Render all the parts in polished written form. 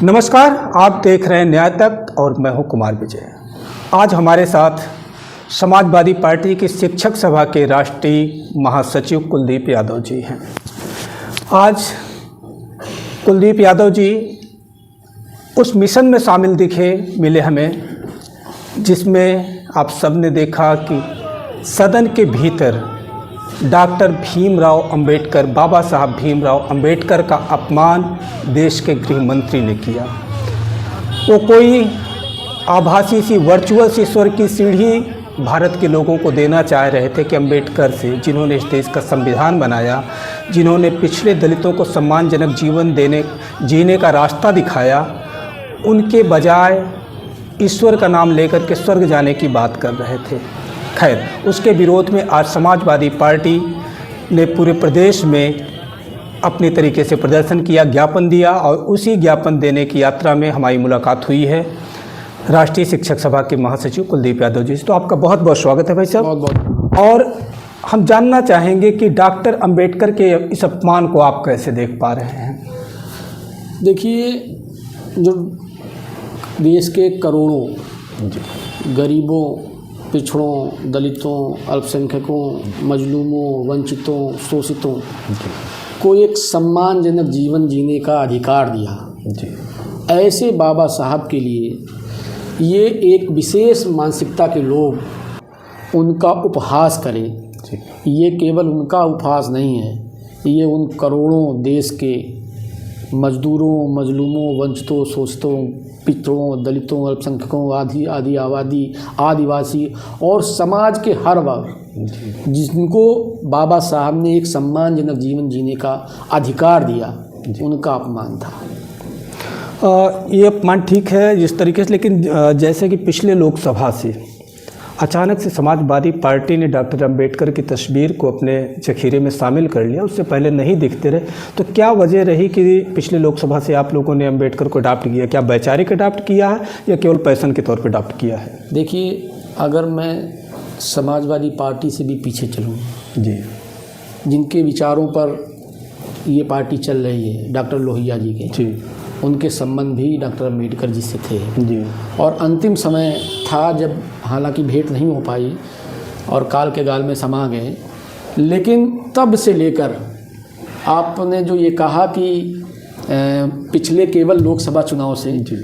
नमस्कार, आप देख रहे हैं न्याय तक और मैं हूं कुमार विजय। आज हमारे साथ समाजवादी पार्टी की शिक्षक सभा के राष्ट्रीय महासचिव कुलदीप यादव जी हैं। आज कुलदीप यादव जी उस मिशन में शामिल मिले हमें जिसमें आप सबने देखा कि सदन के भीतर डॉक्टर भीमराव अंबेडकर, बाबा साहब भीमराव अंबेडकर का अपमान देश के गृह मंत्री ने किया। वो कोई आभासी सी वर्चुअल सी स्वर्ग की सीढ़ी भारत के लोगों को देना चाह रहे थे कि अंबेडकर से, जिन्होंने इस देश का संविधान बनाया, जिन्होंने पिछड़े दलितों को सम्मानजनक जीवन जीने का रास्ता दिखाया, उनके बजाय ईश्वर का नाम लेकर के स्वर्ग जाने की बात कर रहे थे। खैर, उसके विरोध में आज समाजवादी पार्टी ने पूरे प्रदेश में अपने तरीके से प्रदर्शन किया, ज्ञापन दिया और उसी ज्ञापन देने की यात्रा में हमारी मुलाकात हुई है राष्ट्रीय शिक्षक सभा के महासचिव कुलदीप यादव जी। तो आपका बहुत बहुत स्वागत है भाई साहब। बहुत बहुत। और हम जानना चाहेंगे कि डॉक्टर अंबेडकर के इस अपमान को आप कैसे देख पा रहे हैं? देखिए, जो देश के करोड़ों गरीबों, पिछड़ों, दलितों, अल्पसंख्यकों, मजलूमों, वंचितों, शोषितों को एक सम्मानजनक जीवन जीने का अधिकार दिया, ऐसे बाबा साहब के लिए ये एक विशेष मानसिकता के लोग उनका उपहास करें, ये केवल उनका उपहास नहीं है, ये उन करोड़ों देश के मजदूरों, मजलूमों, वंचितों, शोषितों, पिछड़ों, दलितों, अल्पसंख्यकों, आदिवासी और समाज के हर वर्ग जिनको बाबा साहब ने एक सम्मानजनक जीवन जीने का अधिकार दिया, उनका अपमान था। ये अपमान ठीक है जिस तरीके से, लेकिन जैसे कि पिछले लोकसभा से अचानक से समाजवादी पार्टी ने डॉक्टर अंबेडकर की तस्वीर को अपने जखीरे में शामिल कर लिया, उससे पहले नहीं दिखते रहे, तो क्या वजह रही कि पिछले लोकसभा से आप लोगों ने अंबेडकर को अडॉप्ट किया? क्या वैचारिक अडॉप्ट किया है या केवल पैशन के तौर पर अडॉप्ट किया है? देखिए, अगर मैं समाजवादी पार्टी से भी पीछे चलूँ जी, जिनके विचारों पर ये पार्टी चल रही है, डॉक्टर लोहिया जी के जी, उनके संबंध भी डॉक्टर अंबेडकर जी से थे जी। और अंतिम समय था जब हालांकि भेंट नहीं हो पाई और काल के गाल में समा गए, लेकिन तब से लेकर आपने जो ये कहा कि पिछले केवल लोकसभा चुनाव से जी,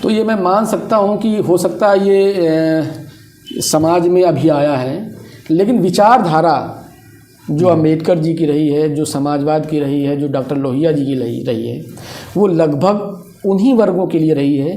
तो ये मैं मान सकता हूँ कि हो सकता है ये समाज में अभी आया है, लेकिन विचारधारा जो अंबेडकर जी की रही है, जो समाजवाद की रही है, जो डॉक्टर लोहिया जी की रही है, वो लगभग उन्हीं वर्गों के लिए रही है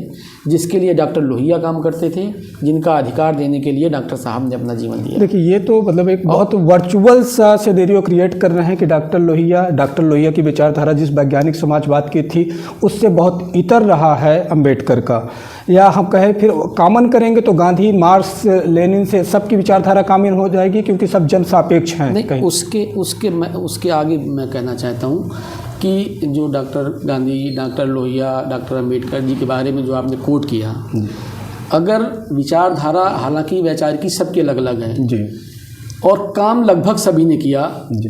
जिसके लिए डॉक्टर लोहिया काम करते थे, जिनका अधिकार देने के लिए डॉक्टर साहब ने अपना जीवन दिया। देखिए, ये तो मतलब एक बहुत वर्चुअल सा सिनेरियो क्रिएट कर रहे हैं कि डॉक्टर लोहिया की विचारधारा जिस वैज्ञानिक समाजवाद की थी उससे बहुत इतर रहा है अंबेडकर का, या हम कहें फिर कॉमन करेंगे तो गांधी, मार्क्स, लेनिन से सबकी विचारधारा कॉमन हो जाएगी क्योंकि सब जन सापेक्ष हैं। नहीं, उसके आगे मैं कहना चाहता हूँ कि जो doctor Gandhi, doctor Lohia, doctor Ambedkar ji के बारे में जो आपने कोट किया, अगर विचारधारा हालांकि वैचारिकी सबके अलग अलग है जी, और काम लगभग सभी ने किया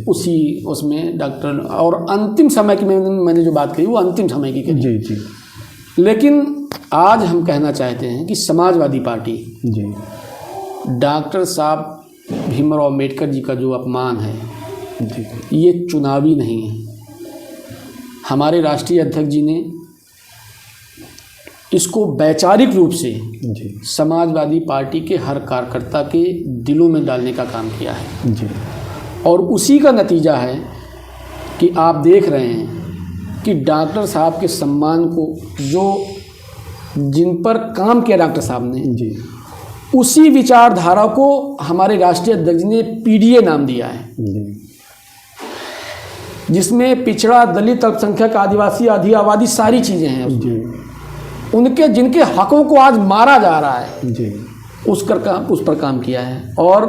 उसी उसमें डॉक्टर, और अंतिम समय की मैंने जो बात कही वो अंतिम समय की कही जी जी। लेकिन आज हम कहना चाहते हैं कि समाजवादी पार्टी जी, डॉक्टर साहब भीमराव अंबेडकर जी का जो अपमान है जी, ये चुनावी नहीं है। हमारे राष्ट्रीय अध्यक्ष जी ने इसको वैचारिक रूप से जी, समाजवादी पार्टी के हर कार्यकर्ता के दिलों में डालने का काम किया है जी, और उसी का नतीजा है कि आप देख रहे हैं कि डॉक्टर साहब के सम्मान को जिन पर काम किया डॉक्टर साहब ने जी, उसी विचारधारा को हमारे राष्ट्रीय अध्यक्ष ने पीडीए नाम दिया है जी, जिसमें पिछड़ा, दलित, अल्पसंख्यक, आदिवासी, आबादी सारी चीज़ें हैं जी, उनके जिनके हकों को आज मारा जा रहा है जी, उस पर काम किया है। और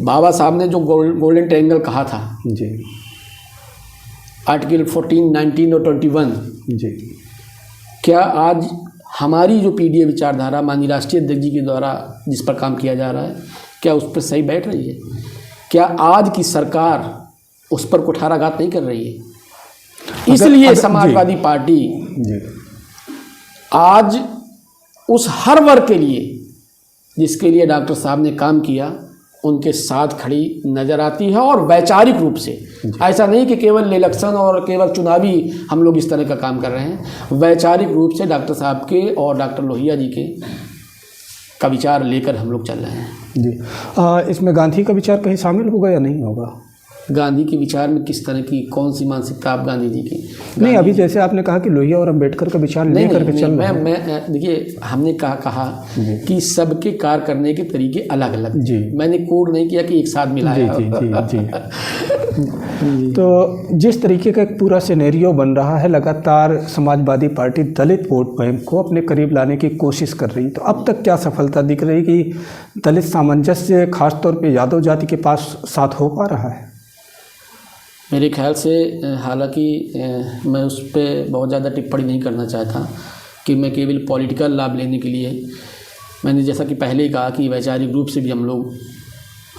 बाबा साहब ने जो गोल्डन ट्रायंगल कहा था जी, आर्टिकल 14, 19 और 21 जी, क्या आज हमारी जो पीडीए विचारधारा माननीय राष्ट्रीय अध्यक्ष जी के द्वारा जिस पर काम किया जा रहा है, क्या उस पर सही बैठ रही है? क्या आज की सरकार उस पर कुठाराघात नहीं कर रही है? इसलिए समाजवादी पार्टी आज उस हर वर्ग के लिए जिसके लिए डॉक्टर साहब ने काम किया उनके साथ खड़ी नज़र आती है। और वैचारिक रूप से, ऐसा नहीं कि केवल इलेक्शन और केवल चुनावी हम लोग इस तरह का काम कर रहे हैं, वैचारिक रूप से डॉक्टर साहब के और डॉक्टर लोहिया जी के का विचार लेकर हम लोग चल रहे हैं। जी, इसमें गांधी का विचार कहीं शामिल होगा या नहीं होगा? गांधी के विचार में किस तरह की, कौन सी मानसिकता आप गांधी जी की? नहीं, अभी जैसे आपने कहा कि लोहिया और अंबेडकर का विचार लेकर के चल रहे हैं। मैं देखिए, हमने कहा कि सबके कार्य करने के तरीके अलग अलग। जी, मैंने कोड नहीं किया कि एक साथ मिलाया। जी जी जी जी। तो जिस तरीके का एक पूरा सिनेरियो बन रहा है, लगातार समाजवादी पार्टी दलित वोट बैंक को अपने करीब लाने की कोशिश कर रही, तो अब तक क्या सफलता दिख रही कि दलित सामंजस्य खासतौर पे यादव जाति के पास साथ हो पा रहा है? मेरे ख्याल से, हालांकि मैं उस पर बहुत ज़्यादा टिप्पणी नहीं करना चाहता कि मैं केवल पॉलिटिकल लाभ लेने के लिए, मैंने जैसा कि पहले ही कहा कि वैचारिक रूप से भी हम लोग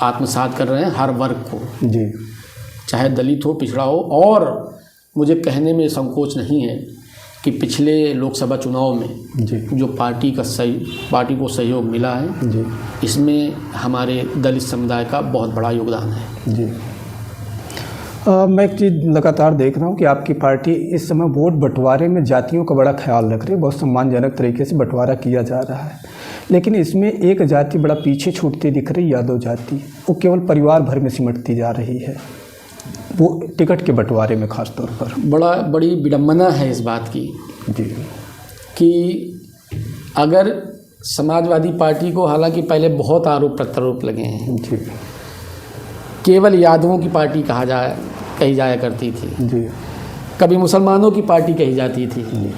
आत्मसात कर रहे हैं हर वर्ग को। जी, चाहे दलित हो, पिछड़ा हो। और मुझे कहने में संकोच नहीं है कि पिछले लोकसभा चुनाव में जो पार्टी को सहयोग मिला है, जी, इसमें हमारे दलित समुदाय का बहुत बड़ा योगदान है। जी, मैं एक चीज़ लगातार देख रहा हूँ कि आपकी पार्टी इस समय वोट बंटवारे में जातियों का बड़ा ख्याल रख रही है, बहुत सम्मानजनक तरीके से बंटवारा किया जा रहा है। लेकिन इसमें एक जाति बड़ा पीछे छूटती दिख रही, यादव जाति। वो केवल परिवार भर में सिमटती जा रही है, वो टिकट के बंटवारे में खास तौर पर। बड़ी विडम्बना है इस बात की जी, कि अगर समाजवादी पार्टी को, हालांकि पहले बहुत आरोप प्रत्यारोप लगे हैं जी, केवल यादवों की पार्टी कही जाया करती थी जी, कभी मुसलमानों की पार्टी कही जाती थी जी।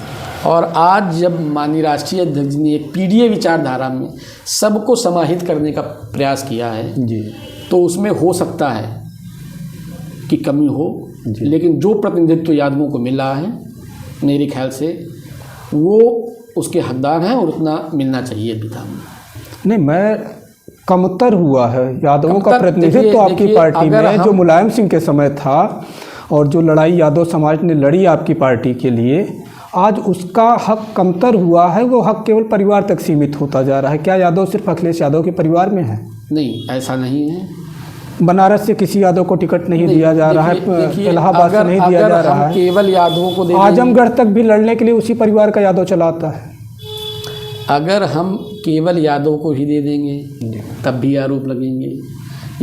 और आज जब माननीय राष्ट्रीय अध्यक्ष ने एक पीडीए विचारधारा में सबको समाहित करने का प्रयास किया है जी, तो उसमें हो सकता है कि कमी हो, लेकिन जो प्रतिनिधित्व यादवों को मिल रहा है, मेरे ख्याल से वो उसके हकदार हैं और उतना मिलना चाहिए भी था। नहीं, मैं कमतर हुआ है यादवों का प्रतिनिधित्व तो आपकी पार्टी में, जो मुलायम सिंह के समय था और जो लड़ाई यादव समाज ने लड़ी आपकी पार्टी के लिए, आज उसका हक कमतर हुआ है। वो हक केवल परिवार तक सीमित होता जा रहा है। क्या यादव सिर्फ अखिलेश यादव के परिवार में है? नहीं, ऐसा नहीं है। बनारस से किसी यादव को टिकट नहीं दिया जा रहा है, इलाहाबाद से नहीं दिया जा रहा है, केवल यादवों को आजमगढ़ तक भी लड़ने के लिए उसी परिवार का यादव चलाता है। अगर हम केवल यादव को ही दे देंगे तब भी आरोप लगेंगे,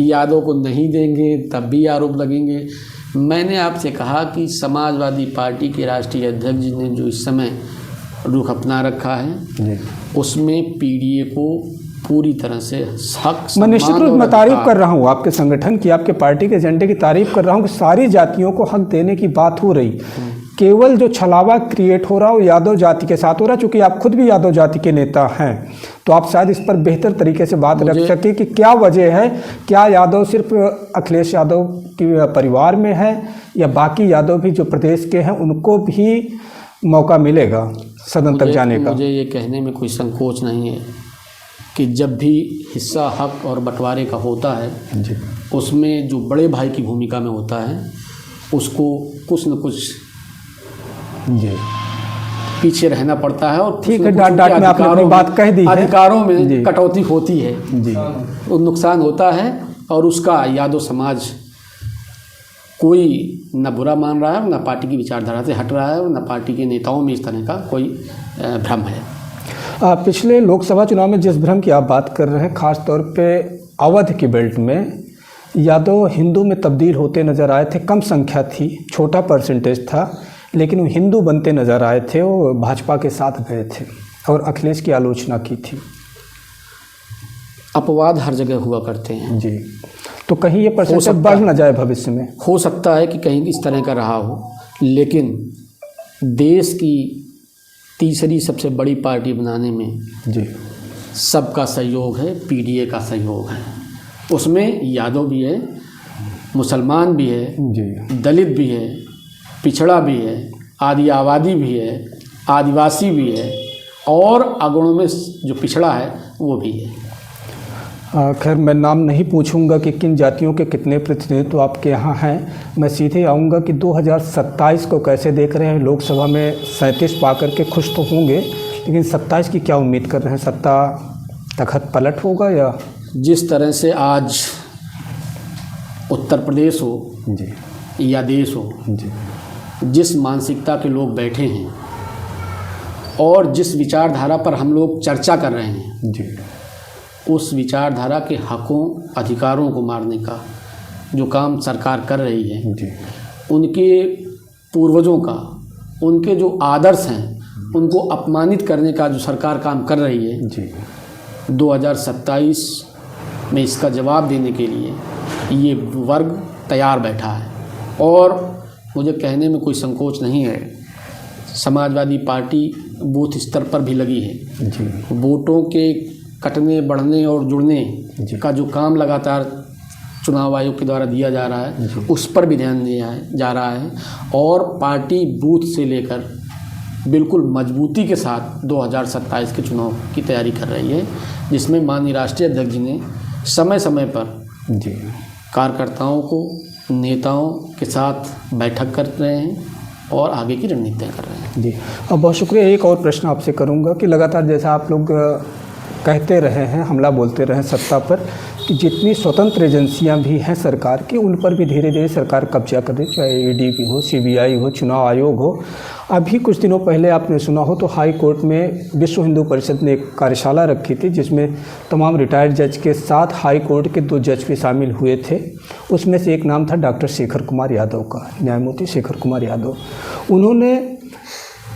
यादव को नहीं देंगे तब भी आरोप लगेंगे। मैंने आपसे कहा कि समाजवादी पार्टी के राष्ट्रीय अध्यक्ष जी ने जो इस समय रुख अपना रखा है, उसमें पीडीए को पूरी तरह से हक, मैं निश्चित रूप में तारीफ कर रहा हूँ आपके संगठन की, आपके पार्टी के एजेंडे की तारीफ कर रहा हूँ कि सारी जातियों को हक देने की बात हो रही। केवल जो छलावा क्रिएट हो रहा हो यादव जाति के साथ हो रहा, चूँकि आप खुद भी यादव जाति के नेता हैं, तो आप शायद इस पर बेहतर तरीके से बात रख सके कि क्या वजह है। क्या यादव सिर्फ अखिलेश यादव के परिवार में है, या बाकी यादव भी जो प्रदेश के हैं उनको भी मौका मिलेगा सदन तक जाने का? मुझे ये कहने में कोई संकोच नहीं है कि जब भी हिस्सा हक और बंटवारे का होता है जी, उसमें जो बड़े भाई की भूमिका में होता है उसको कुछ न कुछ जी पीछे रहना पड़ता है। और ठीक है, डांट में आपने अपनी बात कह दी है, अधिकारों में कटौती होती है जी, तो नुकसान होता है और उसका यादव समाज कोई न बुरा मान रहा है, न पार्टी की विचारधारा से हट रहा है, और न पार्टी के नेताओं में इस तरह का कोई भ्रम है। पिछले लोकसभा चुनाव में जिस भ्रम की आप बात कर रहे हैं, ख़ास तौर पे अवध की बेल्ट में यादव हिंदू में तब्दील होते नज़र आए थे। कम संख्या थी, छोटा परसेंटेज था, लेकिन वो हिंदू बनते नज़र आए थे। वो भाजपा के साथ गए थे और अखिलेश की आलोचना की थी। अपवाद हर जगह हुआ करते हैं जी, तो कहीं ये परसेंटेज बढ़ न जाए भविष्य में? हो सकता है कि कहीं इस तरह का रहा हो, लेकिन देश की तीसरी सबसे बड़ी पार्टी बनाने में जी सबका सहयोग है, पीडीए का सहयोग है। उसमें यादव भी है, मुसलमान भी है जी, दलित भी है, पिछड़ा भी है, आदि आबादी भी है, आदिवासी भी है, और अगुणों में जो पिछड़ा है वो भी है। खैर, मैं नाम नहीं पूछूंगा कि किन जातियों के कितने प्रतिनिधित्व आपके यहाँ हैं। मैं सीधे आऊँगा कि 2027 को कैसे देख रहे हैं। लोकसभा में 37 पा कर के खुश तो होंगे, लेकिन 27 की क्या उम्मीद कर रहे हैं? सत्ता तखत पलट होगा या? जिस तरह से आज उत्तर प्रदेश हो जी या देश हो, जी जिस मानसिकता के लोग बैठे हैं और जिस विचारधारा पर हम लोग चर्चा कर रहे हैं, जी उस विचारधारा के हकों अधिकारों को मारने का जो काम सरकार कर रही है, जी उनके पूर्वजों का, उनके जो आदर्श हैं उनको अपमानित करने का जो सरकार काम कर रही है, जी 2027 में इसका जवाब देने के लिए ये वर्ग तैयार बैठा है। और मुझे कहने में कोई संकोच नहीं है, समाजवादी पार्टी बूथ स्तर पर भी लगी है। जी वोटों के कटने, बढ़ने और जुड़ने जी। का जो काम लगातार चुनाव आयोग के द्वारा दिया जा रहा है, उस पर भी ध्यान दिया जा रहा है। और पार्टी बूथ से लेकर बिल्कुल मजबूती के साथ 2027 के चुनाव की तैयारी कर रही है, जिसमें माननीय राष्ट्रीय अध्यक्ष जी ने समय समय पर जी कार्यकर्ताओं को, नेताओं के साथ बैठक कर रहे हैं और आगे की रणनीति तय कर रहे हैं। जी अब बहुत शुक्रिया। एक और प्रश्न आपसे करूंगा कि लगातार जैसा आप लोग कहते रहे हैं, हमला बोलते रहे सत्ता पर, कि जितनी स्वतंत्र एजेंसियां भी हैं सरकार की, उन पर भी धीरे धीरे सरकार कब्जा कर रही, चाहे ईडी की हो, सीबीआई हो, चुनाव आयोग हो। अभी कुछ दिनों पहले आपने सुना हो तो हाई कोर्ट में विश्व हिंदू परिषद ने एक कार्यशाला रखी थी, जिसमें तमाम रिटायर्ड जज के साथ हाई कोर्ट के 2 जज भी शामिल हुए थे। उसमें से एक नाम था डॉक्टर शेखर कुमार यादव का, न्यायमूर्ति शेखर कुमार यादव। उन्होंने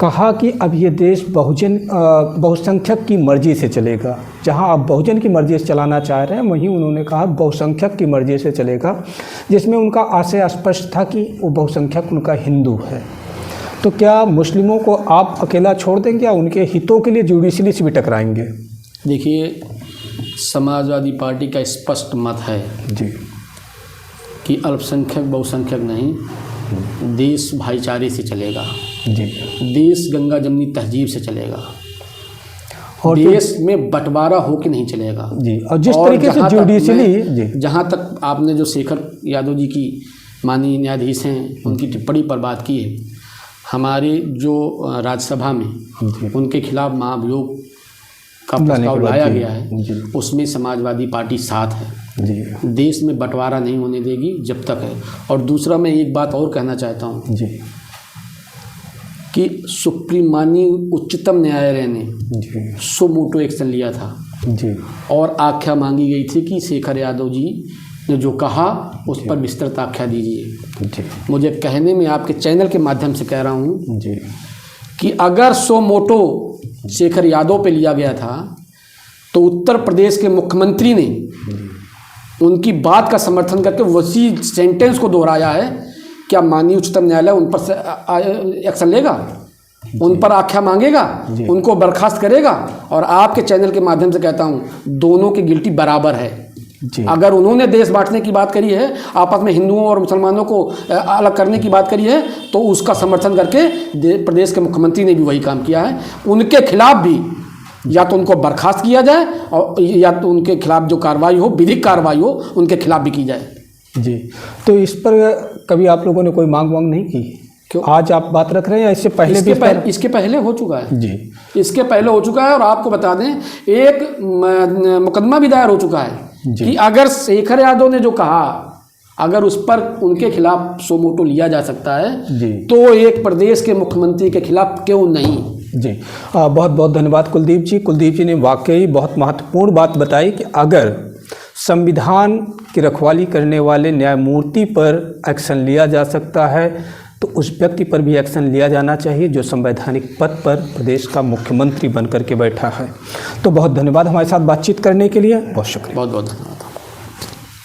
कहा कि अब ये देश बहुसंख्यक की मर्ज़ी से चलेगा। जहां आप बहुजन की मर्ज़ी से चलाना चाह रहे हैं, वहीं उन्होंने कहा बहुसंख्यक की मर्ज़ी से चलेगा, जिसमें उनका आशय स्पष्ट था कि वो बहुसंख्यक उनका हिंदू है। तो क्या मुस्लिमों को आप अकेला छोड़ देंगे या उनके हितों के लिए जुडिशली से भी टकराएंगे? देखिए, समाजवादी पार्टी का स्पष्ट मत है जी कि अल्पसंख्यक बहुसंख्यक नहीं, देश भाईचारे से चलेगा, जी देश गंगा जमनी तहजीब से चलेगा, और देश में बंटवारा हो के नहीं चलेगा। जी और जिस तरीके से जुडिशली, जी जहाँ तक आपने जो शेखर यादव जी की माननीय न्यायाधीश हैं उनकी टिप्पणी पर बात की है, हमारे जो राज्यसभा में उनके खिलाफ महाभियोग का प्रस्ताव लाया गया है, उसमें समाजवादी पार्टी साथ है। जी देश में बंटवारा नहीं होने देगी जब तक है। और दूसरा, मैं एक बात और कहना चाहता हूँ जी कि सुप्रीम माननीय उच्चतम न्यायालय ने जी सो मोटो एक्शन लिया था जी और आख्या मांगी गई थी कि शेखर यादव जी ने जो कहा उस पर विस्तृत आख्या दीजिए। जी मुझे कहने में, आपके चैनल के माध्यम से कह रहा हूँ जी कि अगर सो मोटो शेखर यादव पे लिया गया था तो उत्तर प्रदेश के मुख्यमंत्री ने उनकी बात का समर्थन करके वही सेंटेंस को दोहराया है। क्या माननीय उच्चतम न्यायालय उन पर एक्शन लेगा, उन पर आख्या मांगेगा, उनको बर्खास्त करेगा? और आपके चैनल के माध्यम से कहता हूँ, दोनों की गिल्टी बराबर है। अगर उन्होंने देश बांटने की बात करी है, आपस में हिंदुओं और मुसलमानों को अलग करने की बात करी है, तो उसका समर्थन करके प्रदेश के मुख्यमंत्री ने भी वही काम किया है। उनके खिलाफ भी या तो उनको बर्खास्त किया जाए और या तो उनके खिलाफ जो कार्रवाई हो, विधिक कार्रवाई हो, उनके खिलाफ भी की जाए। जी तो इस पर कभी आप लोगों ने कोई मांग नहीं की? क्यों आज आप बात रख रहे हैं या इससे पहले इसके पहले हो चुका है? जी इसके पहले हो चुका है। और आपको बता दें, एक मुकदमा भी दायर हो चुका है कि अगर शेखर यादव ने जो कहा, अगर उस पर उनके खिलाफ सो मोटो लिया जा सकता है तो एक प्रदेश के मुख्यमंत्री के खिलाफ क्यों नहीं? जी बहुत बहुत धन्यवाद कुलदीप जी। कुलदीप जी ने वाकई बहुत महत्वपूर्ण बात बताई कि अगर संविधान की रखवाली करने वाले न्यायमूर्ति पर एक्शन लिया जा सकता है तो उस व्यक्ति पर भी एक्शन लिया जाना चाहिए जो संवैधानिक पद पर प्रदेश का मुख्यमंत्री बनकर के बैठा है। तो बहुत धन्यवाद हमारे साथ बातचीत करने के लिए, बहुत शुक्रिया। बहुत बहुत धन्यवाद।